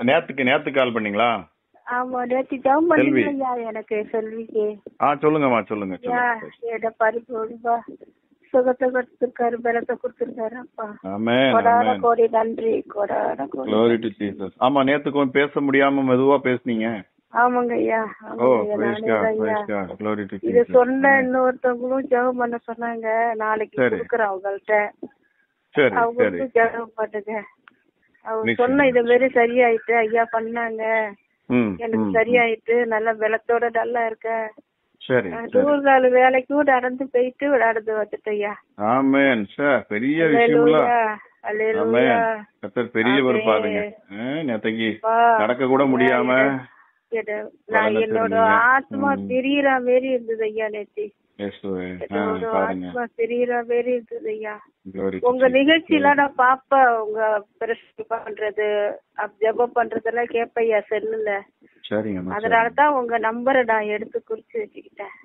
நேத்து கால் பண்ணீங்களா? ஆமா, நேத்து ஜாம் பண்ணீங்க எனக்கு செல்விக்கு. சொல்லுங்கம்மா, சொல்லுங்க. பரிபூர்ணமா சுகத்தை கொடுத்திருக்காரு, பலத்தை கொடுத்திருக்காரு அப்பா. ஆமென். கோடான கோடி நன்றி, கோடான கோடி. Glory to Jesus. ஆமா, நேத்து கொஞ்சம் பேச முடியாம மெதுவா பேசுனீங்க. ஆமாங்க ஐயா. இது சொன்ன இன்னொருத்தவங்களும் ஜெபம் பண்ண சொன்னாங்க. நாளைக்கு கொடுக்குறேன் அவங்கள்ட்ட. அவங்களுக்கு ஜெபம் பண்ணுங்க. அவங்க சொன்ன இது மாதிரி சரியாயிட்டு ஐயா பண்ணாங்க, எனக்கு சரியாயிட்டு நல்ல பலத்தோட நல்லா இருக்க. தூர்கால வேலைக்கு நடந்து போயிட்டு நடந்து வந்துட்டு ஐயா. ஆமென். பெரிய விஷயம். பெரியவர் பாருங்க, நேத்தைக்கு நடக்க கூட முடியாம என்னோட ஆத்மா பிரியற மாரி இருந்தது ஐயா. நேத்தி ஆத்மா பிரியற மாரி இருந்தது ஐயா. உங்க நிகழ்ச்சியில நான் பாப்பேன், உங்க பிரச்சனை பண்றது ஜெபம் பண்றதெல்லாம் கேப்பையா செல்லுல. அதனாலதான் உங்க நம்பரை நான் எடுத்து குறிச்சு வச்சுக்கிட்டேன்.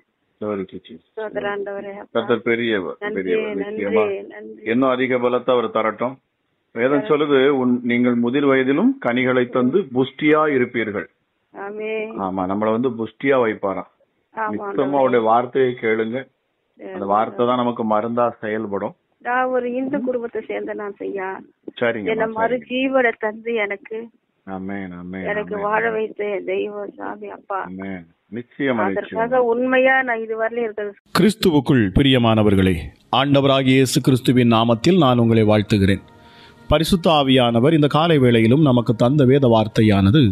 இன்னும் அதிக பலத்தை அவர் தரட்டும். வேதம் சொல்லுது, நீங்கள் முதிர் வயதிலும் கனிகளை தந்து புஷ்டியா இருப்பீர்கள். ஆமா, நம்மள புஷ்டியா வைப்பாராம். நிச்சயமா அவருடைய வார்த்தையை கேளுங்க. அந்த வார்த்தை தான் நமக்கு மருந்தா செயல்படும். நான் ஒரு இந்து குடும்பத்தை சேர்ந்த நான் செய்யா. சரிங்க. என்ன மறு ஜீவனை தந்து எனக்கு எனக்கு வாழ வைத்த தெய்வம் சாமி அப்பா. அதற்காக உண்மையா நான் இதுவரையிலும் இருக்கிறது. கிறிஸ்துவுக்குள் பிரியமானவர்களே, ஆண்டவராகிய இயேசு கிறிஸ்துவின் நாமத்தில் நான் உங்களை வாழ்த்துகிறேன். பரிசுத்த ஆவியானவர் இந்த காலை வேளையிலும் நமக்கு தந்த வேத வார்த்தையானது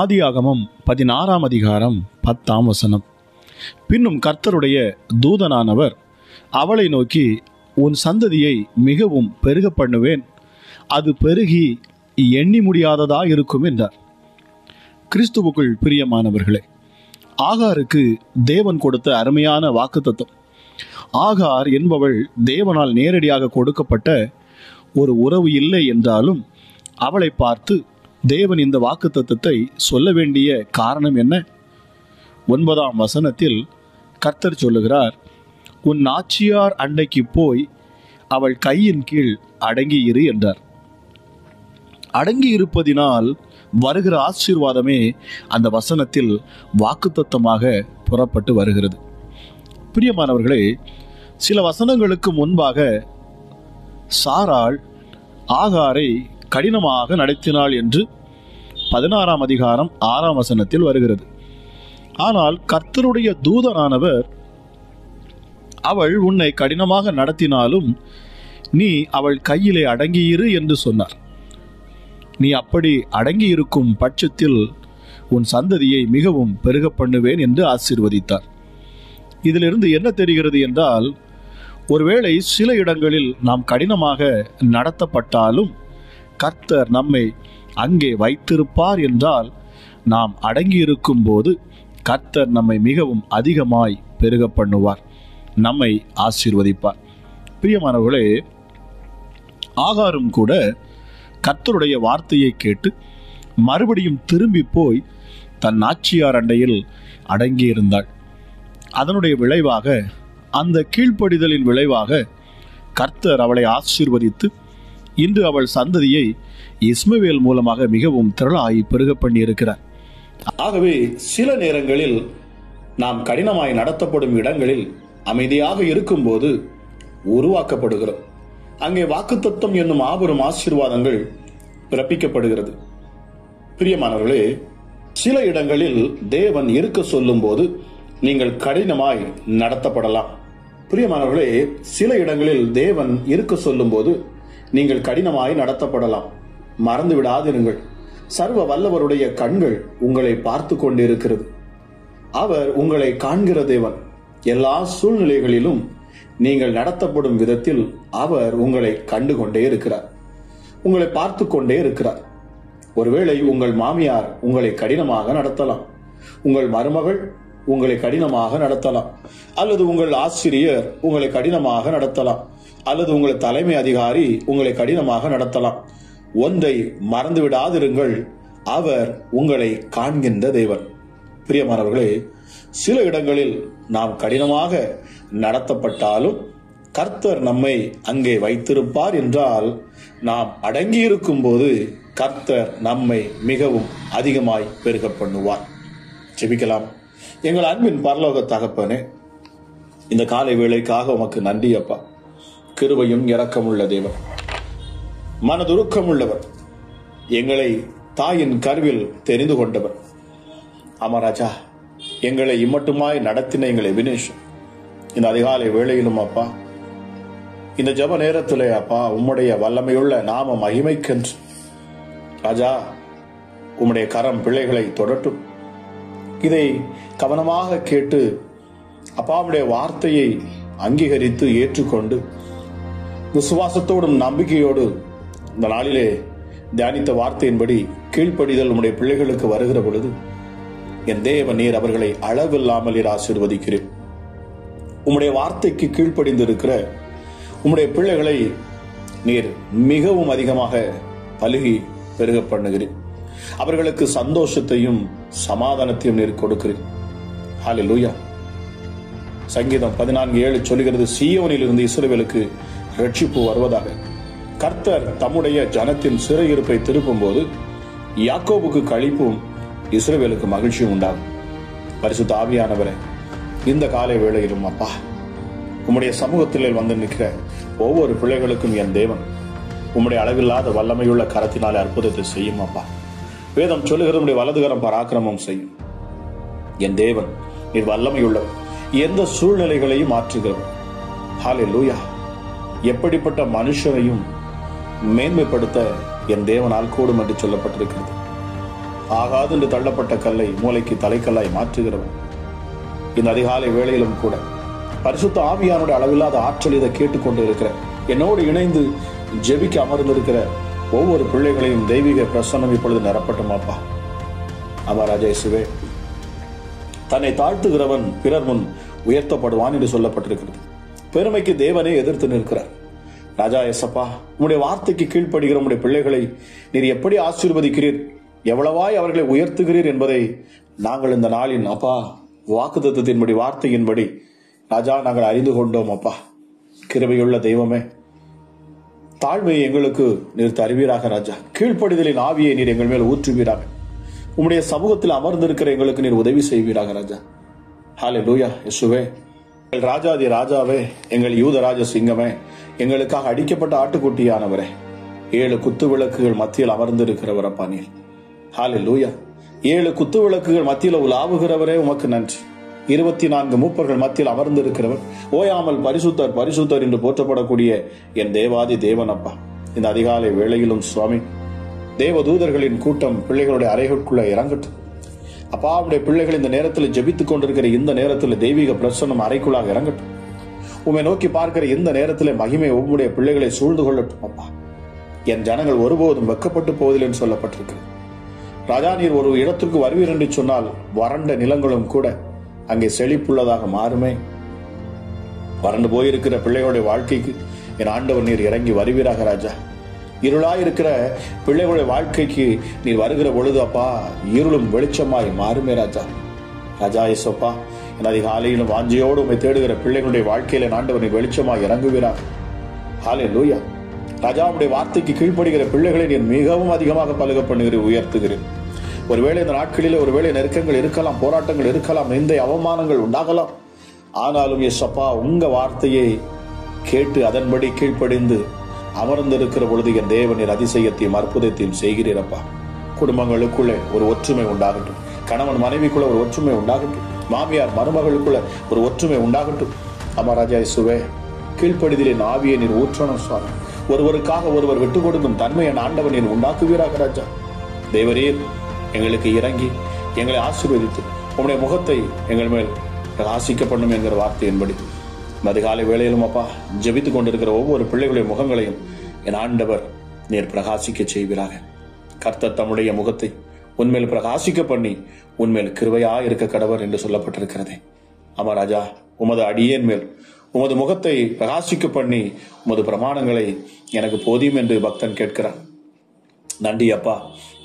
ஆதியாகமம் 16ஆம் அதிகாரம் 10ஆம் வசனம். பின்னும் கர்த்தருடைய தூதனானவர் அவளை நோக்கி, உன் சந்ததியை மிகவும் பெருக பண்ணுவேன், அது பெருகி எண்ணி முடியாததா இருக்கும் என்றார். கிறிஸ்துவுக்குள் பிரியமானவர்களே, ஆகாருக்கு தேவன் கொடுத்த அருமையான வாக்குத்தத்தம். ஆகார் என்பவள் தேவனால் நேரடியாக கொடுக்கப்பட்ட ஒரு உறவு இல்லை என்றாலும் அவளை பார்த்து தேவன் இந்த வாக்குத்தத்தத்தை சொல்ல வேண்டிய காரணம் என்ன? 9ஆம் வசனத்தில் கர்த்தர் சொல்லுகிறார், உன் நாச்சியார் அண்டைக்கு போய் அவள் கையின் கீழ் அடங்கியிரு என்றார். அடங்கி இருப்பதினால் வருகிற ஆசீர்வாதமே அந்த வசனத்தில் வாக்குத்தத்தமாக புறப்பட்டு வருகிறது. பிரியமானவர்களே, சில வசனங்களுக்கு முன்பாக சாராள் ஆகாரை கடினமாக நடத்தினாள் என்று 16ஆம் அதிகாரம் 6ஆம் வசனத்தில் வருகிறது. ஆனால் கர்த்தருடைய தூதனானவர், அவள் உன்னை கடினமாக நடத்தினாலும் நீ அவள் கையிலே அடங்கியிரு என்று சொன்னார். நீ அப்படி அடங்கி இருக்கும் பட்சத்தில் உன் சந்ததியை மிகவும் பெருக பண்ணுவேன் என்று ஆசீர்வதித்தார். இதிலிருந்து என்ன தெரிகிறது என்றால், ஒருவேளை சில இடங்களில் நாம் கடினமாக நடத்தப்பட்டாலும் கர்த்தர் நம்மை அங்கே வைத்திருப்பார் என்றால், நாம் அடங்கியிருக்கும் போது கர்த்தர் நம்மை மிகவும் அதிகமாய் பெருக பண்ணுவார், நம்மை ஆசீர்வதிப்பார். பிரியமானவர்களே, ஆகாரும் கூட கர்த்தருடைய வார்த்தையை கேட்டு மறுபடியும் திரும்பி போய் தன் நாச்சியார் அண்டையில் அடங்கியிருந்தாள். அதனுடைய விளைவாக, அந்த கீழ்ப்படிதலின் விளைவாக கர்த்தர் அவளை ஆசீர்வதித்து இன்று அவள் சந்ததியை இஸ்மவேல் மூலமாக மிகவும் திரளாய் பெருக பண்ணி இருக்கிறார். ஆகவே சில நேரங்களில் நாம் கடினமாய் நடத்தப்படும் இடங்களில் அமைதியாக இருக்கும்போது உருவாக்கப்படுகிறோம். அங்கே வாக்குத்தத்தம் என்னும் மாபெரும் ஆசீர்வாதங்கள் பிறப்பிக்கப்படுகிறது. பிரியமானவர்களே, சில இடங்களில் தேவன் இருக்க சொல்லும் போது நீங்கள் கடினமாய் நடத்தப்படலாம். பிரியமானவர்களே, சில இடங்களில் தேவன் இருக்க சொல்லும் போது நீங்கள் கடினமாய் நடத்தப்படலாம். மறந்து விடாதிருங்கள், சர்வ வல்லவருடைய கண்கள் உங்களை பார்த்து கொண்டிருக்கிறது. அவர் உங்களை காண்கிற தேவன். எல்லா சூழ்நிலைகளிலும் நீங்கள் நடத்தப்படும் விதத்தில் அவர் உங்களை கண்டு கொண்டே இருக்கிறார், உங்களை பார்த்து கொண்டே இருக்கிறார். ஒருவேளை உங்கள் மாமியார் உங்களை கடினமாக நடத்தலாம், உங்கள் மருமகள் உங்களை கடினமாக நடத்தலாம், அல்லது உங்கள் ஆசிரியர் உங்களை கடினமாக நடத்தலாம், அல்லது உங்கள் தலைமை அதிகாரி உங்களை கடினமாக நடத்தலாம். ஒன்றை மறந்து விடாதிருங்கள், அவர் உங்களை காண்கின்ற தேவன். பிரியமானவர்களே, சில இடங்களில் நாம் கடினமாக நடத்தப்பட்டாலும் கர்த்தர் நம்மை அங்கே வைத்திருப்பார் என்றால், நாம் அடங்கியிருக்கும் போது கர்த்தர் நம்மை மிகவும் அதிகமாய் பெருக பண்ணுவார். ஜெபிக்கலாம். எங்கள் அன்பின் பரலோக தகப்பனே, இந்த காலை வேளைக்காக உமக்கு நன்றி அப்பா. கிருபையும் இரக்கமுள்ள தேவன், மனதுருக்கமுள்ளவர், எங்களை தாயின் கருவில் தெரிந்து கொண்டவர். அமராஜா, எங்களை இம்மட்டுமாய் நடத்தின எங்களை வினேஷ், இந்த அதிகாலை வேளையிலும் அப்பா, இந்த ஜப நேரத்திலே அப்பா, உம்முடைய வல்லமையுள்ள நாம மகிமைக்கென்று ராஜா உம்முடைய கரம் பிள்ளைகளை தொடட்டும். இதை கவனமாக கேட்டு அப்பாவுடைய வார்த்தையை அங்கீகரித்து ஏற்றுக்கொண்டு விசுவாசத்தோடும் நம்பிக்கையோடு இந்த நாளிலே தியானித்த வார்த்தையின்படி கீழ்ப்படிதல் உம்முடைய பிள்ளைகளுக்கு வருகிற பொழுது என் தேவ நீர் அவர்களை அளவில்லாமல் ஆசீர்வதிக்கிறேன். உம்முடைய வார்த்தைக்கு கீழ்ப்படிந்திருக்கிற உம்முடைய பிள்ளைகளை நீர் மிகவும் அதிகமாக பலுகி பெருக பண்ணுகிறேன். அவர்களுக்கு சந்தோஷத்தையும் சமாதானத்தையும் நீர் கொடுக்கிறேன். ஹல்லேலூயா. சங்கீதம் 14:7 சொல்லுகிறது, சீயோனில் இருந்து இஸ்ரவேலுக்கு ரட்சிப்பு வருவதாக. கர்த்தர் தம்முடைய ஜனத்தின் சிறையிருப்பை திருப்பும் போது யாக்கோபுக்கு களிப்பும் இஸ்ரவேலுக்கு மகிழ்ச்சியும் உண்டாகும். பரிசுத்த ஆவியானவரே, இந்த காலை வேளையிலும் அப்பா, உம்முடைய சமூகத்தில் வந்து நிற்கிற ஒவ்வொரு பிள்ளைகளுக்கும் என் தேவன் உம்முடைய அளவில்லாத வல்லமையுள்ள கரத்தினாலே அற்புதத்தை செய்யும் அப்பா. வேதம் சொல்லுகிறது, உம்முடைய வலதுகரம் பராக்கிரமம் செய்யும். என் தேவன் நீர் வல்லமையுள்ளவர், எந்த சூழ்நிலைகளையும் மாற்றுகிறவர். ஹல்லேலூயா. எப்படிப்பட்ட மனுஷனையும் மேன்மைப்படுத்த என் தேவனால் கூடும் என்று சொல்லப்பட்டிருக்கிறது. ஆகாது என்று தள்ளப்பட்ட கல்லை மூளைக்கு தலைக்கல்லாய் மாற்றுகிறவர். இந்த அதிகாலை வேளையிலும் கூட பரிசுத்த ஆவியானுடைய அளவில்லாத ஆற்றல் இதை கேட்டுக்கொண்டு இருக்கிற, என்னோடு இணைந்து ஜெபிக்க அமர்ந்திருக்கிற ஒவ்வொரு பிள்ளைகளையும் தெய்வீக பிரசன்னம் இப்பொழுது நிரப்பட்டும் அப்பா. அமராஜா இயேசுவே, தன்னை தாழ்த்துகிறவன் பிறர் முன் உயர்த்தப்படுவான் என்று சொல்லப்பட்டிருக்கிறது. பெருமைக்கு தேவனே எதிர்த்து நிற்கிறார். ராஜா ஏசப்பா, உம்முடைய வார்த்தைக்கு கீழ்ப்படுகிற உம்முடைய பிள்ளைகளை நீர் எப்படி ஆசீர்வதிக்கிறீர், எவ்வளவாய் அவர்களை உயர்த்துகிறீர் என்பதை நாங்கள் இந்த நாளின் அப்பா வாக்குத்தத்தத்தின்படி வார்த்தையின்படி ராஜா நாங்கள் அறிந்து கொண்டோம் அப்பா. கிருபையுள்ள தெய்வமே, தாழ்மையை எங்களுக்கு நீர் தருவீராக ராஜா. கீழ்ப்படிதலின் ஆவியை நீர் எங்கள் மேல் ஊற்றுவீராக. உம்முடைய சமூகத்தில் அமர்ந்திருக்கிற எங்களுக்கு நீர் உதவி செய்வீராக ராஜா. ஹல்லேலூயா. இயேசுவே, எங்கள் ராஜாதி ராஜாவே, எங்கள் யூதராஜ சிங்கமே, எங்களுக்காக அடிக்கப்பட்ட ஆட்டுக்குட்டியானவரே, 7 குத்து விளக்குகள் மத்தியில் அமர்ந்திருக்கிறவர் அப்பா நீர். ஹல்லேலூயா. 7 குத்து விளக்குகள் மத்தியில் உலாவுகிறவரே உமக்கு நன்றி. 24 மூப்பர்கள் மத்தியில் அமர்ந்திருக்கிறவர், ஓயாமல் பரிசுத்தர் பரிசுத்தர் என்று போற்றப்படக்கூடிய என் தேவாதி தேவன் அப்பா. இந்த அதிகாலை வேளையிலும் சுவாமி, தேவதூதர்களின் கூட்டம் பிள்ளைகளுடைய அறைகளுக்குள்ள இறங்கட்டும் அப்பா. அவருடைய பிள்ளைகள் இந்த நேரத்தில் ஜெபித்துக் கொண்டிருக்கிற இந்த நேரத்தில் தெய்வீக பிரசன்னம் அறைக்குள்ளாக இறங்கட்டும். உம்மை நோக்கி பார்க்கிற இந்த நேரத்தில் மகிமை உம்முடைய பிள்ளைகளை சூழ்ந்து கொள்ளட்டும் அப்பா. என் ஜனங்கள் ஒருபோதும் வெக்கப்பட்டு போவதில்லை என்று சொல்லப்பட்டிருக்கிறது. ராஜா, நீர் ஒரு இடத்திற்கு வருவீர் என்று சொன்னால் வறண்ட நிலங்களும் கூட அங்கே செழிப்புள்ளதாக மாறுமே. வறண்டு போயிருக்கிற பிள்ளைகளுடைய வாழ்க்கைக்கு என் ஆண்டவர் நீர் இறங்கி வருவீராக ராஜா. இருளாயிருக்கிற பிள்ளைகளுடைய வாழ்க்கைக்கு நீர் வருகிற பொழுது அப்பா, இருளும் வெளிச்சமாய் மாறுமே ராஜா. ராஜா இயேசுப்பா, என் அதிகாலையிலும் வாஞ்சியோடு உம்மை தேடுகிற பிள்ளைகளுடைய வாழ்க்கையில ஆண்டவர் நீர் வெளிச்சமாய் இறங்குவீராக. ஹல்லேலூயா. ராஜா, உம்முடைய வார்த்தைக்கு கீழ்ப்படுகிற பிள்ளைகளை நீர் மிகவும் அதிகமாக பலுக பண்ணுகிறேன், உயர்த்துகிறேன். ஒருவேளை இந்த நாட்களில் ஒருவேளை நெருக்கங்கள் இருக்கலாம், போராட்டங்கள் இருக்கலாம், நிந்தை அவமானங்கள் உண்டாகலாம். ஆனாலும் இயேசப்பா, உங்க வார்த்தையை கேட்டு அதன்படி கீழ்ப்படிந்து அமர்ந்திருக்கிற பொழுது என் தேவனின் அதிசயத்தையும் அற்புதத்தையும் செய்கிறீரப்பா. குடும்பங்களுக்குள்ளே ஒரு ஒற்றுமை உண்டாகட்டும், கணவன் மனைவிக்குள்ள ஒரு ஒற்றுமை உண்டாகட்டும், மாமியார் மருமகளுக்குள்ள ஒரு ஒற்றுமை உண்டாகட்டும். அமராஜா இயேசுவே, கீழ்ப்படிதலின் ஆவியை நீர் ஊற்றணும் சுவாமி. ஒருவருக்காக ஒருவர் விட்டுக் கொடுக்கும் தன்மையை ஆண்டவன் நீர் உண்டாக்குவீராக ராஜா. தேவரீர் எங்களுக்கு இறங்கி எங்களை ஆசீர்வதித்து உம்முடைய முகத்தை எங்கள் மேல் பிரகாசிக்க பண்ணும் என்கிற வார்த்தையின்படி அதிகாலை வேளையிலும் அப்பா ஜெபித்துக் கொண்டிருக்கிற ஒவ்வொரு பிள்ளைகளுடைய முகங்களையும் என் ஆண்டவர் நீர் பிரகாசிக்க செய்வீராக. கர்த்தர் தம்முடைய முகத்தை உன்மேல் பிரகாசிக்க பண்ணி உன்மேல் கிருபையா இருக்க கடவர் என்று சொல்லப்பட்டிருக்கிறதே. ஆமா ராஜா, உமது அடியேன் மேல் உமது முகத்தை பிரகாசிக்க பண்ணி உமது பிரமாணங்களை எனக்கு போதியும் என்று பக்தன் கேட்கிறார். நன்றி அப்பா.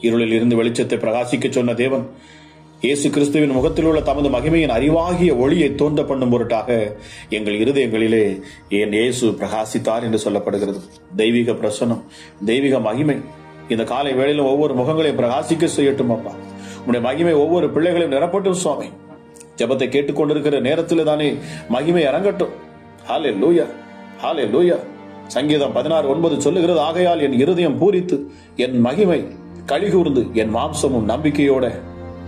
இருளில் இருந்து வெளிச்சத்தை பிரகாசிக்க சொன்ன தேவன் இயேசு கிறிஸ்துவின் முகத்தில் உள்ள தமது மகிமையின் அறிவாகிய ஒளியை தோன்ற பண்ணும் பொருட்டாக எங்கள் இருதயங்களிலே என் இயேசு பிரகாசித்தார் என்று சொல்லப்படுகிறது. தெய்வீக பிரசன்னம், தெய்வீக மகிமை இந்த காலை வேளையிலும் ஒவ்வொரு முகங்களையும் பிரகாசிக்க செய்யட்டும் அப்பா. உடைய மகிமை ஒவ்வொரு பிள்ளைகளையும் நிரப்பட்டும் சுவாமி. ஜெபத்தை கேட்டுக்கொண்டிருக்கிற நேரத்தில் தானே மகிமை இறங்கட்டும். ஹல்லேலூயா, ஹல்லேலூயா. சங்கீதம் 16:9 சொல்லுகிறது, ஆகையால் என் இருதயம் பூரித்து என் மகிமை கலிகூர்ந்து என் மாம்சமும் நம்பிக்கையோட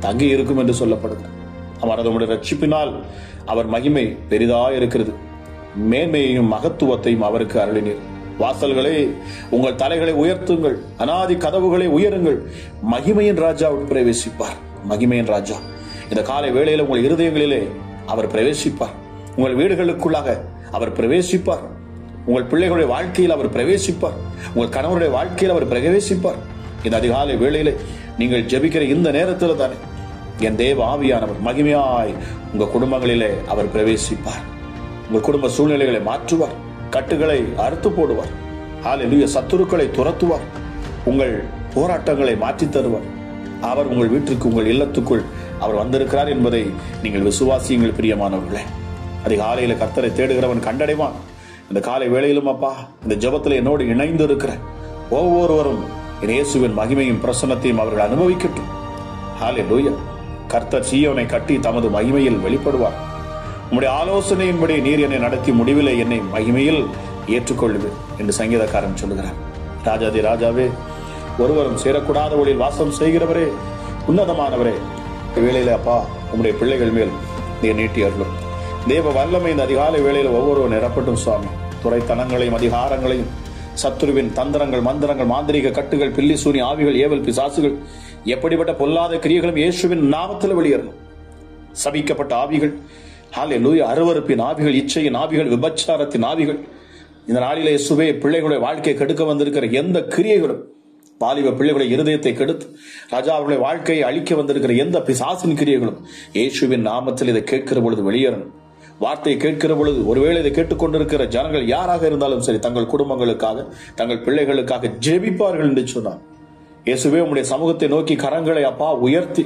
தங்கி இருக்கும் என்று சொல்லப்படுகிறது. அவர் அதனுடைய ரட்சிப்பினால் அவர் மகிமை பெரிதாக இருக்கிறது. மேன்மையையும் மகத்துவத்தையும் அவருக்கு அருளினீர். வாசல்களே, உங்கள் தலைகளை உயர்த்துங்கள், அனாதி கதவுகளை உயருங்கள், மகிமையின் ராஜா பிரவேசிப்பார். மகிமையின் ராஜா இந்த காலை வேளையில உங்கள் இருதயங்களிலே அவர் பிரவேசிப்பார். உங்கள் வீடுகளுக்குள்ளாக அவர் பிரவேசிப்பார். உங்கள் பிள்ளைகளுடைய வாழ்க்கையில் அவர் பிரவேசிப்பார். உங்கள் கணவருடைய வாழ்க்கையில் அவர் பிரவேசிப்பார். இந்த அதிகாலை வேளையிலே நீங்கள் ஜெபிக்கிற இந்த நேரத்தில் தானே என் தேவ ஆவியானவர் மகிமையாய் உங்கள் குடும்பங்களிலே அவர் பிரவேசிப்பார். உங்கள் குடும்ப சூழ்நிலைகளை மாற்றுவார். கட்டுகளை அறுத்து போடுவார். ஹல்லேலூயா. சத்துருக்களை துரத்துவார். உங்கள் போராட்டங்களை மாற்றி தருவார். அவர் உங்கள் வீட்டிற்கு, உங்கள் இல்லத்துக்குள் அவர் வந்திருக்கிறார் என்பதை நீங்கள் விசுவாசியுங்கள் பிரியமானவர்களே. அதிகாலையில கர்த்தரை தேடுகிறவன் கண்டடைவான். இந்த காலை வேளையிலும் அப்பா, இந்த ஜெபத்தில் என்னோடு இணைந்து இருக்கிற ஒவ்வொருவரும் இயேசுவின் மகிமையும் பிரசன்னத்தையும் அவர்கள் அனுபவிக்கட்டும். ஹல்லேலூயா. கர்த்தர் சீயோனை கட்டி தமது மகிமையில் வெளிப்படுவார். உம்முடைய ஆலோசனையின்படி நீர் என்னை நடத்தி முடிவிலே என்னை மகிமையில் ஏற்றுக்கொள்ளுவேன் என்று சங்கீதக்காரன் சொல்லுகிறார். ராஜாதி ராஜாவே, ஒருவரும் சேரக்கூடாத ஒளியில் வாசம் செய்கிறவரே, உன்னதமானவரே, வேளையில அப்பா உம்முடைய பிள்ளைகள் மேல் நீர் நீட்டி அருளும். தேவ வல்லமை இந்த அதிகாலை வேளையில் ஒவ்வொருவரும் நிரப்பட்டும் சுவாமி. துறைத்தனங்களையும் அதிகாரங்களையும், சத்துருவின் தந்திரங்கள், மந்திரங்கள், மாந்திரிக கட்டுகள், பில்லி சூனி ஆவிகள், ஏவல் பிசாசுகள், எப்படிப்பட்ட பொல்லாத கிரியைகளும் இயேசுவின் நாமத்தில் வெளியேறணும். சபிக்கப்பட்ட ஆவிகள், ஹல்லேலூயா, அருவருப்பின் ஆவிகள், இச்சையின் ஆவிகள், விபச்சாரத்தின் ஆவிகள், இந்த நாளிலே இயேசுவே பிள்ளைகளுடைய வாழ்க்கையை கெடுக்க வந்திருக்கிற எந்த கிரியைகளும், வாலிப பிள்ளைகளுடைய இருதயத்தை கெடுத்து ராஜா அவர்களுடைய வாழ்க்கையை அழிக்க வந்திருக்கிற எந்த பிசாசின் கிரியைகளும் இயேசுவின் நாமத்தில் இதை கேட்கிற பொழுது வெளியேறணும். வார்த்தையை கேட்கிற பொழுது ஒருவேளை இதை கேட்டுக்கொண்டிருக்கிற ஜனங்கள் யாராக இருந்தாலும் சரி, தங்கள் குடும்பங்களுக்காக, தங்கள் பிள்ளைகளுக்காக ஜெபிப்பார்கள் என்று சொன்னார். இயேசுவே உம்முடைய சமூகத்தை நோக்கி கரங்களை அப்பா உயர்த்தி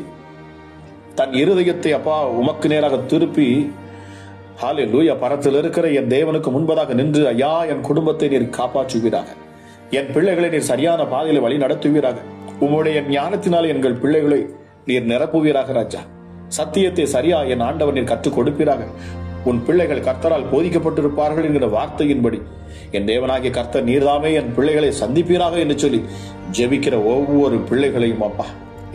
தன் இருதயத்தை அப்பா உமக்கு நேராக திருப்பி, ஹல்லேலூயா, பரத்தில் இருக்கிற என் தேவனுக்கு முன்பதாக நின்று, ஐயா என் குடும்பத்தை நீர் காப்பாற்றுவீராக, என் பிள்ளைகளை நீர் சரியான பாதையில வழி நடத்துவீராக, உம்முடைய ஞானத்தினால் எங்கள் பிள்ளைகளை நீர் நிரப்புவீராக ராஜா, சத்தியத்தை சரியா என் ஆண்டவர் நீர் கற்றுக் கொடுப்பீராக, உன் பிள்ளைகள் கர்த்தரால் போதிக்கப்பட்டிருப்பார்கள் என்கிற வார்த்தையின்படி என் தேவனாகிய கர்த்தர் நீர்தாமே என் பிள்ளைகளை சந்திப்பீராக என்று சொல்லி ஜெபிக்கிற ஒவ்வொரு பிள்ளைகளையும் அப்பா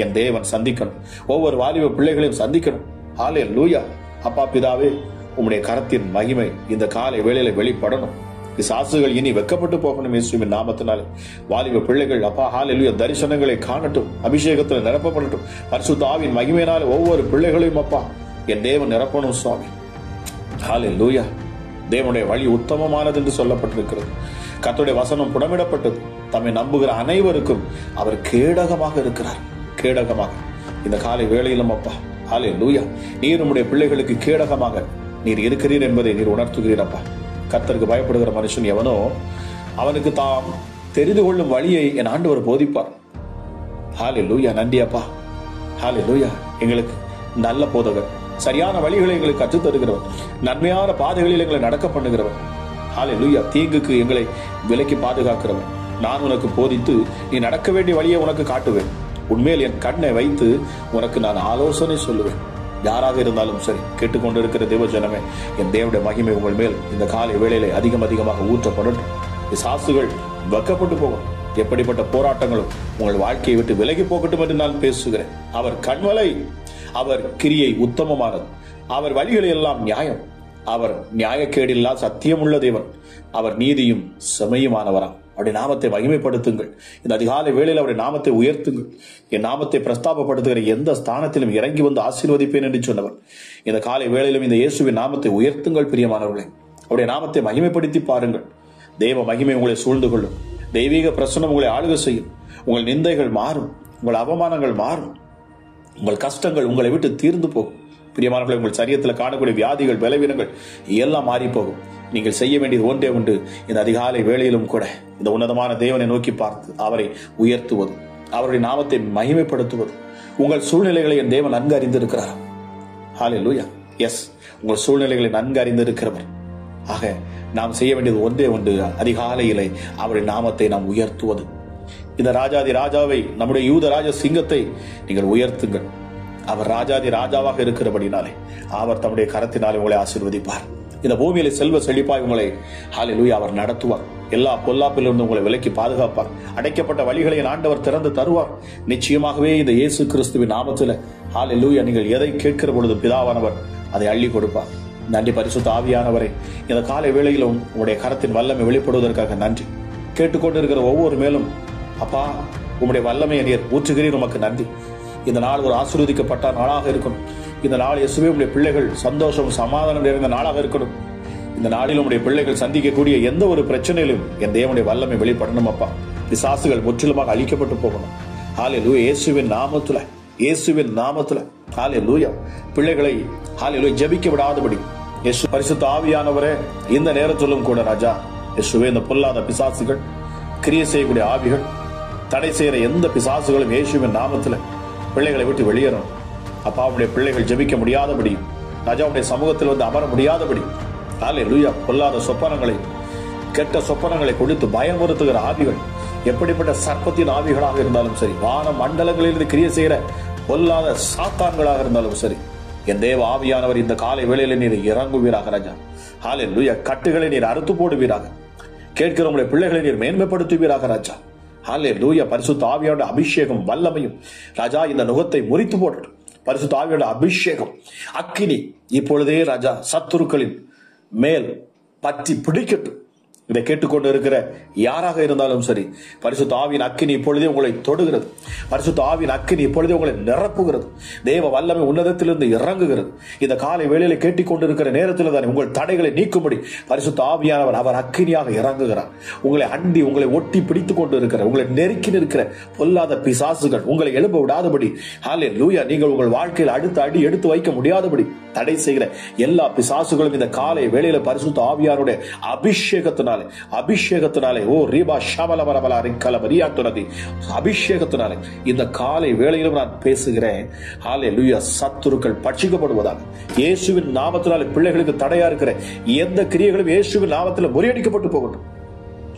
என் தேவன் சந்திக்கணும். ஒவ்வொரு வாலிப பிள்ளைகளையும் சந்திக்கணும். ஹல்லேலூயா. அப்பா பிதாவே, உம்முடைய கரத்தின் மகிமை இந்த காலை வேளையில வெளிப்படணும். பிசாசுகள் இனி வெக்கப்பட்டு போகணும் இயேசுவின் நாமத்தினாலே. வாலிப பிள்ளைகள் அப்பா ஹல்லேலூயா தரிசனங்களை காணட்டும், அபிஷேகத்தில் நிரப்பப்படட்டும். பரிசுத்த ஆவியின் மகிமையினாலே ஒவ்வொரு பிள்ளைகளையும் அப்பா என் தேவன் நிரப்பணும் சுவாமி. ஹல்லேலூயா. தேவனுடைய வழி உத்தமமானது என்று சொல்லப்பட்டிருக்கிறது. கர்த்தருடைய வசனம் புடமிடப்பட்டது. தம்மை நம்புகிற அனைவருக்கும் அவர் கேடகமாக இருக்கிறார். கேடகமாக இந்த காலை வேளையிலும் அப்பா ஹல்லேலூயா, நீர் உம்முடைய பிள்ளைகளுக்கு கேடகமாக நீர் இருக்கிறீர் என்பதை நீர் உணர்த்துகிறீர் அப்பா. கர்த்தருக்கு பயப்படுகிற மனுஷன் எவனோ அவனுக்கு தாம் தெரிந்து கொள்ளும் வழியை என் ஆண்டவர் போதிப்பார். ஹல்லேலூயா. நன்றி அப்பா. ஹல்லேலூயா. எங்களுக்கு நல்ல போதகர், சரியான வழிகளை எங்களுக்கு கற்றுத் தருகிறவர், நன்மையான பாதைகளில் எங்களை நடக்க பண்ணுகிறவர். ஹல்லேலூயா. தீங்குக்கு எங்களை விலக்கி பாதுகாக்கிறவர். நான் உனக்கு போதித்து நீ நடக்க வேண்டிய வழியை உனக்கு காட்டுவேன். உண்மையில் என் கண்ணை வைத்து உனக்கு நான் ஆலோசனை சொல்லுவேன். யாராக இருந்தாலும் சரி, கேட்டுக்கொண்டிருக்கிற தேவ ஜனமே, என் தேவனுடைய மகிமை உங்கள் மேல் இந்த காலை வேளையிலே அதிகமாக ஊற்றப்படட்டும். பிசாசுகள் வெக்கப்பட்டு போகும். எப்படிப்பட்ட போராட்டங்களும் உங்கள் வாழ்க்கையை விட்டு விலகி போகட்டும் என்று நான் பேசுகிறேன். அவர் கண்மலை, அவர் கிரியை உத்தமமானது, அவர் வழிகளை எல்லாம் நியாயம், அவர் நியாயக்கேடில்லா சத்தியமுள்ள தேவன், அவர் நீதியும் செமையுமானவராம். அவருடைய நாமத்தை மகிமைப்படுத்துங்கள். இந்த அதிகாலை வேளையில் அவருடைய நாமத்தை உயர்த்துங்கள். என் நாமத்தை பிரஸ்தாபப்படுத்துகிற எந்த ஸ்தானத்திலும் இறங்கி வந்து ஆசீர்வதிப்பேன் என்று சொன்னவர். இந்த காலை வேளையிலும் இந்த இயேசுவின் நாமத்தை உயர்த்துங்கள் பிரியமானவர்களே. அவருடைய நாமத்தை மகிமைப்படுத்தி பாருங்கள். தேவ மகிமை உங்களை சூழ்ந்து கொள்ளும். தெய்வீக பிரசன்னம் உங்களை ஆளுகை செய்யும். உங்கள் நிந்தைகள் மாறும், உங்கள் அவமானங்கள் மாறும், உங்கள் கஷ்டங்கள் உங்களை விட்டு தீர்ந்து போகும். பிரியமானவர்களே, உங்கள் சரீரத்தில் காணக்கூடிய வியாதிகள், பலவீனங்கள் எல்லாம் மாறி போகும். நீங்கள் செய்ய வேண்டியது ஒன்றே உண்டு. இந்த அதிகாலை வேளையிலும் கூட இந்த உன்னதமான தேவனை நோக்கி பார்த்து அவரை உயர்த்துவது, அவருடைய நாமத்தை மகிமைப்படுத்துவது. உங்கள் சூழ்நிலைகளை என் தேவன் நன்கு அறிந்திருக்கிறார். ஹல்லேலூயா. எஸ், உங்கள் சூழ்நிலைகளை நன்கு அறிந்திருக்கிறவர். ஆக நாம் செய்ய வேண்டியது ஒன்றே உண்டு. அதிகாலையிலே அவருடைய நாமத்தை நாம் உயர்த்துவது. இந்த ராஜாதி ராஜாவை, நம்முடைய யூத ராஜ சிங்கத்தை நீங்கள் உயர்த்துங்கள். அவர் ராஜாதி ராஜாவாக இருக்கிறபடினாலே அவர் தம்முடைய கரத்தினாலே உங்களை ஆசீர்வதிப்பார். இந்த பூமியில செல்வ செழிப்பாய் உங்களை ஹல்லேலூயா அவர் நடத்துவார். எல்லா பொல்லாப்பிலிருந்து உங்களை விலக்கி பாதுகாப்பார். அடைக்கப்பட்ட வழிகளை ஆண்டவர் திறந்து தருவார். நிச்சயமாகவே இந்த இயேசு கிறிஸ்துவின் நாமத்தில் ஹல்லேலூயா நீங்கள் எதை கேட்கிற பொழுது பிதாவானவர் அதை அள்ளி கொடுப்பார். நன்றி பரிசுத்த ஆவியானவரே, இந்த காலை வேளையிலும் உங்களுடைய கரத்தின் வல்லமை வெளிப்படுவதற்காக நன்றி. கேட்டுக்கொண்டிருக்கிற ஒவ்வொரு மேலும் அப்பா உங்களுடைய வல்லமையை நீர் ஊற்றுகிறீர். உமக்கு நன்றி. இந்த நாள் ஒரு ஆசீர்வதிக்கப்பட்ட நாளாக இருக்கணும். இந்த நாள் இயேசுவே உடைய பிள்ளைகள் சந்தோஷம் சமாதானம் நிறைந்த நாளாக இருக்கணும். இந்த நாளில் உடைய பிள்ளைகள் சந்திக்கக்கூடிய எந்த ஒரு பிரச்சனையிலும் என் தேவனுடைய வல்லமை வெளிப்படணும் அப்பா. பிசாசுகள் முற்றிலுமாக அழிக்கப்பட்டு போகணும். ஹல்லேலூயா. இயேசுவின் நாமத்துல, இயேசுவின் நாமத்துல ஹல்லேலூயா. பிள்ளைகளை ஹல்லேலூயா ஜெபிக்க விடாதபடி இயேசு பரிசுத்த ஆவியானவரே இந்த நேரத்திலும் கூட ராஜா இயேசுவே இந்த பொல்லாத பிசாசுகள், கிரியை செய்யக்கூடிய ஆவிகள், தடை செய்யற எந்த பிசாசுகளும் இயேசுவின் நாமத்துல பிள்ளைகளை விட்டு வெளியேறணும் அப்பா. அவருடைய பிள்ளைகள் ஜெபிக்க முடியாதபடி, ராஜாவுடைய சமூகத்தில் வந்து அமர முடியாதபடி ஹல்லேலூயா பொல்லாத சொப்பனங்களை, கெட்ட சொப்பனங்களை கொடுத்து பயமுறுத்துகிற ஆவிகள், எப்படிப்பட்ட சர்ப்பத்தின் ஆவிகளாக இருந்தாலும் சரி, வான மண்டலங்களிலிருந்து கிரியை செய்கிற பொல்லாத சாத்தான்களாக இருந்தாலும் சரி, என் தேவ ஆவியானவர் இந்த காலை வேளையில நீர் இறங்குவீராக ராஜா. ஹல்லேலூயா. கட்டுகளை நீர் அறுத்து போடுவீராக. கேட்கிறவங்களுடைய பிள்ளைகளை நீர் மேன்மைப்படுத்துவீராக ராஜா. ஹல்லேலூயா. பரிசுத்த ஆவியோட அபிஷேகம் வல்லமையும் ராஜா இந்த நுகத்தை முறித்து போடட்டும். பரிசுத்த ஆவியோட அபிஷேகம் அக்கினி இப்பொழுதே ராஜா சத்துருக்களின் மேல் பற்றி பிடிக்கட்டும். இதை கேட்டுக்கொண்டு இருக்கிற யாராக இருந்தாலும் சரி, பரிசுத்த ஆவியின் அக்கினி இப்பொழுதே உங்களை தொடுகிறது. பரிசுத்த ஆவியின் அக்கினி இப்பொழுதே உங்களை நிரப்புகிறது. தேவ வல்லமை உன்னதத்திலிருந்து இறங்குகிறது. இந்த காலை வேளையில கேட்டுக்கொண்டிருக்கிற நேரத்தில் தான் உங்கள் தடைகளை நீக்கும்படி பரிசுத்த ஆவியானவர் அவர் அக்கினியாக இறங்குகிறார். உங்களை அண்டி உங்களை ஒட்டி பிடித்துக் கொண்டு இருக்கிற, உங்களை நெருக்கி நிற்கிற பொல்லாத பிசாசுகள் உங்களை எழுப்ப விடாதபடி ஹல்லேலூயா நீங்கள் உங்கள் வாழ்க்கையில் அடுத்த அடி எடுத்து வைக்க முடியாதபடி தடை செய்கிற எல்லா பிசாசுகளும் இந்த காலை வேளையில பரிசுத்த ஆவியாருடைய அபிஷேகத்தினாலே ஓ ரீபா ஷமலமரமலா ரிக்கலமரியாத்துனதி அபிஷேகத்தினாலே இந்த காலை வேளையிலும் நான் பேசுகிறேன். ஹல்லேலூயா. சத்துருக்கள் பட்சிக்கப்படுவதாக இயேசுவின் நாமத்தினாலே பிள்ளைகளுக்கு தடையா இருக்கிற எந்த கிரியைகளும் இயேசுவின் நாமத்தில் முறியடிக்கப்பட்டு போகட்டும்.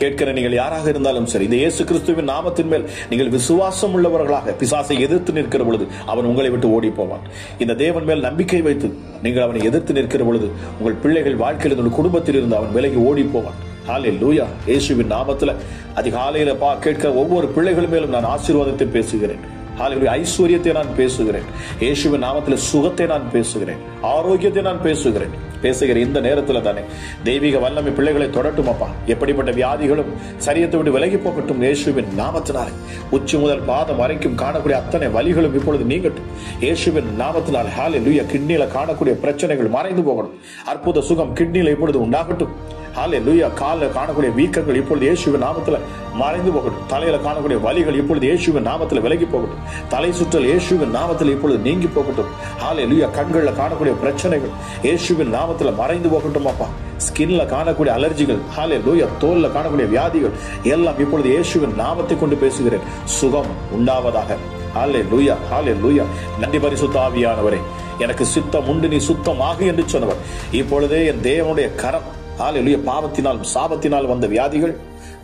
கேட்கிற நீங்கள் யாராக இருந்தாலும் சரி, இந்த இயேசு கிறிஸ்துவின் நாமத்தின் மேல் நீங்கள் விசுவாசம் உள்ளவர்களாக பிசாசை எதிர்த்து நிற்கிற பொழுது அவன் உங்களை விட்டு ஓடி போவான். இந்த தேவன் மேல் நம்பிக்கை வைத்து நீங்கள் அவனை எதிர்த்து நிற்கிற பொழுது உங்கள் பிள்ளைகள் வாழ்க்கையில் உங்கள் குடும்பத்தில் இருந்து அவன் விலகி ஓடி போவான். ஹல்லேலூயா. இயேசுவின் நாமத்துல அதிகாலையில கேட்கிற ஒவ்வொரு பிள்ளைகள் மேலும் நான் ஆசீர்வாதத்தை பேசுகிறேன். ஹல்லேலூயா. ஐஸ்வர்யத்தை நான் பேசுகிறேன். இயேசுவின் நாமத்தில் சுகத்தை நான் பேசுகிறேன். ஆரோக்கியத்தை நான் பேசுகிறேன். பேசுகிற இந்த நேரத்தில் தானே தெய்வீக வல்லமை பிள்ளைகளை தொடட்டும் அப்பா. எப்படிப்பட்ட வியாதிகளும் சரியத்தை விட்டு விலகி போகட்டும் இயேசுவின் நாமத்தினாலே. உச்சி முதல் பாதம் வரைக்கும் காணக்கூடிய அத்தனை வலிகளும் இப்பொழுது நீங்கட்டும் இயேசுவின் நாமத்தினாலே. ஹல்லேலூயா. கிட்னியில காணக்கூடிய பிரச்சனைகள் மறைந்து போகணும். அற்புத சுகம் கிட்னியில இப்பொழுது உண்டாகட்டும். ஹல்லேலூயா. காலில் காணக்கூடிய வீக்கங்கள் இப்பொழுது இயேசுவின் நாமத்துல மறைந்து போகட்டும். தலையில காணக்கூடிய வலிகள் இப்பொழுது இயேசுவின் நாமத்துல விலகி போகட்டும். தலை சுற்றல் இயேசுவின் நாமத்துல இப்பொழுது நீங்கி போகட்டும். ஹல்லேலூயா. கண்கள்ல காணக்கூடிய பிரச்சனைகள் இயேசுவின் நாமத்துல மறைந்து போகட்டும் அப்பா. ஸ்கின்ல காணக்கூடிய அலர்ஜிகள், ஹல்லேலூயா, தோல்ல காணக்கூடிய வியாதிகள் எல்லாம் இப்பொழுது இயேசுவின் நாமத்தை கொண்டு பேசுகிறேன். சுகம் உண்டாவதாக. ஹல்லேலூயா. ஹல்லேலூயா. நன்றி பரிசுத்த ஆவியானவரே. எனக்கு சித்தம் உண்டு, நீ சுத்தமாக என்று சொன்னவர் இப்பொழுதே என் தேவனுடைய கரம் ஹல்லேலூயா பாவத்தினால் சாபத்தினால் வந்த வியாதிகள்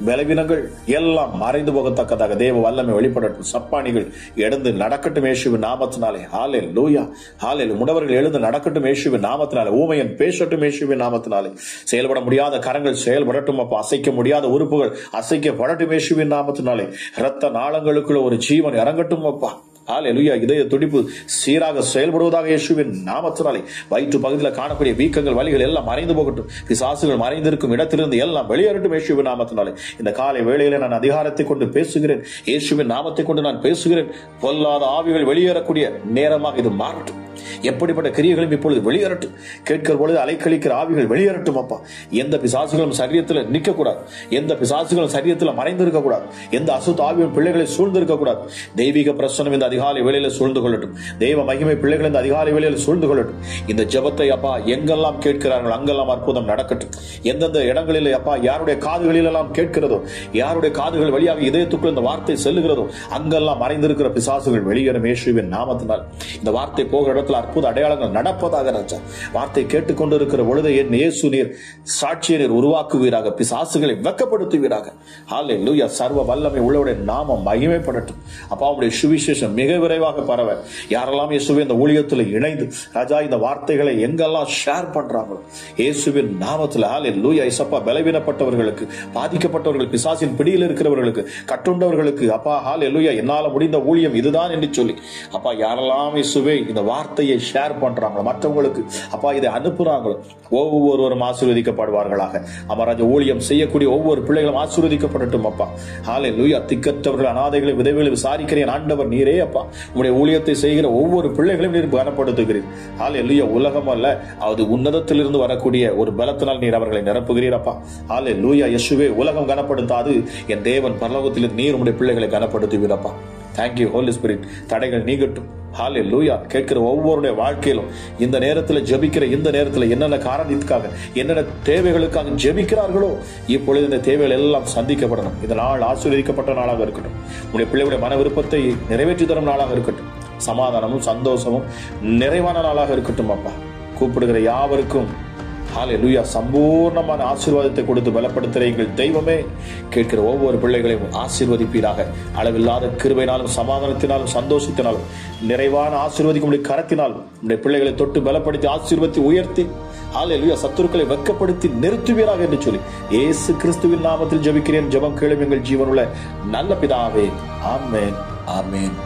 பலவீனங்கள் எல்லாம் மறைந்து போகத்தக்கதாக தேவ வல்லமை வெளிப்படட்டும். சப்பானிகள் எழுந்து நடக்கட்டும் இயேசுவின் நாமத்தினாலே. ஹல்லேலூயா. ஹல்லேலூயா. முடவர்கள் எழுந்து நடக்கட்டும் இயேசுவின் நாமத்தினாலே. ஊமையன் பேசட்டும் இயேசுவின் நாமத்தினாலே. செயல்பட முடியாத கரங்கள் செயல்படட்டும் அப்பா. அசைக்க முடியாத உறுப்புகள் அசைக்கப்படட்டும் இயேசுவின் நாமத்தினாலே. இரத்த நாளங்களுக்குள்ள ஒரு ஜீவன் இறங்கட்டும் அப்பா. ஹல்லேலூயா. இதய துடிப்பு சீராக செயல்படுவதாக இயேசுவின் நாமத்தினாலே. வயிற்று பகுதியில் காணக்கூடிய வீக்கங்கள் வலிகள் எல்லாம் மறைந்து போகட்டும். பிசாசுகள் மறைந்திருக்கும் இடத்திலிருந்து எல்லாம் வெளியேறட்டும் இயேசுவின் நாமத்தினாலே. இந்த காலை வேளையில நான் அதிகாரத்தை கொண்டு பேசுகிறேன். இயேசுவின் நாமத்தை கொண்டு நான் பேசுகிறேன். பொல்லாத ஆவிகள் வெளியேறக்கூடிய நேரமாக இது மாறட்டும். எப்படிப்பட்ட கிரியைகளும் இப்பொழுது வெளியேறட்டும். கேட்கிற பொழுது அலைக்கழிக்கிற ஆவிகள் வெளியேறட்டும் அப்பா. எந்த பிசாசுகளும் சரீரத்தில் நிற்க கூடாது. எந்த பிசாசுகளும் சரீரத்தில் மறைந்திருக்க கூடாது. எந்த அசுத்த ஆவியும் பிள்ளைகளை சூழ்ந்திருக்க கூடாது. தெய்வீக பிரசனம் இந்த அதிகாலை வேளையில சூழ்ந்து கொள்ளட்டும். தெய்வ மகிமை பிள்ளைகள் இந்த அதிகாலை வேளையில சூழ்ந்து கொள்ளட்டும். இந்த ஜெபத்தை அப்பா எங்கெல்லாம் கேட்கிறார்கள் அங்கெல்லாம் அற்புதம் நடக்கட்டும். எந்தெந்த இடங்களில் அப்பா யாருடைய காதுகளில் எல்லாம் கேட்கிறதோ, யாருடைய காதுகள் வழியாக இதயத்துக்குள் இந்த வார்த்தை செல்லுகிறதோ அங்கெல்லாம் மறைந்திருக்கிற பிசாசுகள் வெளியேறும் இயேசுவின் நாமத்தினால். இந்த வார்த்தை போகிற இடத்துல அற்புத அடையாளங்கள் நடப்பதாக ராஜா. வார்த்தை கேட்டுக்கொண்டிருக்கிற பொழுது என் இயேசு நீர் சாட்சியை நீர் உருவாக்குவீராக, பிசாசுகளை வெட்கப்படுத்துவீராக. ஹல்லேலூயா. சர்வ வல்லமை உள்ளவருடைய நாமம் மகிமைப்படட்டும். அப்பா உடைய சுவிசேஷம் மிக விரைவாக பரவ யாரெல்லாம் இயேசுவே இந்த ஊழியத்தில் இணைந்து ராஜா இந்த வார்த்தைகளை எங்கெல்லாம் ஷேர் பண்றாங்களோ இயேசுவின் நாமத்தில் ஹல்லேலூயா. இயேசப்பா பலவீனப்பட்டவர்களுக்கு, பாதிக்கப்பட்டவர்கள், பிசாசின் பிடியில் இருக்கிறவர்களுக்கு, கட்டுண்டவர்களுக்கு அப்பா ஹல்லேலூயா என்னால முடிந்த ஊழியம் இதுதான் என்று சொல்லி அப்பா யாரெல்லாம் இயேசுவே இந்த வார்த்தையை ஷேர் பண்றாங்களோ, மற்றவங்களுக்கு அப்பா இதை அனுப்புறாங்களோ ஒவ்வொருவரும் ஆசீர்வதிக்கப்படுவார்களாக. அமராஜ ஊழியம் செய்யக்கூடிய ஒவ்வொரு பிள்ளைகளும் ஆசீர்வதிக்கப்படட்டும் அப்பா. ஹல்லேலூயா. திக்கற்றவர்கள், அனாதைகளை, விதவைகளை விசாரிக்கிறேன் ஆண்டவர் நீரே அப்பா. உங்களுடைய ஊழியத்தை செய்கிற ஒவ்வொரு பிள்ளைகளையும் நீர் கனப்படுத்துகிறீர். ஹல்லேலூயா. உலகம் அல்ல, அது உன்னதத்திலிருந்து வரக்கூடிய ஒரு பலத்தினால் நீர் அவர்களை நிரப்புகிறீர் அப்பா. ஹல்லேலூயா. இயேசுவே உலகம் கனப்படுத்தாது, என் தேவன் பரலோகத்தில் நீர் உங்களுடைய பிள்ளைகளை கனப்படுத்துவீர் அப்பா. Thank you holy spirit. தடைகள் நீங்கட்டும். ஹல்லேலூயா. கேட்கிற ஒவ்வொருடைய வாழ்க்கையிலும் இந்த நேரத்தில் ஜெபிக்கிற இந்த நேரத்தில் என்னென்ன காரணத்துக்காக, என்னென்ன தேவைகளுக்காக ஜெபிக்கிறார்களோ இப்பொழுது இந்த தேவைகள் எல்லாம் சந்திக்கப்படணும். இந்த நாள் ஆசீர்வதிக்கப்பட்ட நாளாக இருக்கட்டும். உங்களுடைய பிள்ளைகளுடைய மன விருப்பத்தை நிறைவேற்றி தரும் நாளாக இருக்கட்டும். சமாதானமும் சந்தோஷமும் நிறைவான நாளாக இருக்கட்டும் அப்பா. கூப்பிடுகிற யாவருக்கும் ஹல்லேலூயா சம்பூர்ணமான ஆசீர்வாதத்தை கொடுத்து பலப்படுத்துகிற எங்கள் தெய்வமே, கேட்கிற ஒவ்வொரு பிள்ளைகளையும் ஆசீர்வதிப்பீராக. அளவில்லாத கிருபையினாலும் சமாதானத்தினாலும் சந்தோஷத்தினாலும் நிறைவான ஆசீர்வதிக்கும் கரத்தினாலும் உடைய பிள்ளைகளை தொட்டு பலப்படுத்தி ஆசீர்வதி உயர்த்தி ஹல்லேலூயா சத்துருக்களை வெட்கப்படுத்தி நிறுத்துவீராக என்று சொல்லி இயேசு கிறிஸ்துவின் நாமத்தில் ஜெபிக்கிறேன். ஜெபம் கேளும் எங்கள் ஜீவனுள்ள நல்ல பிதாவே. ஆமென், ஆமென்.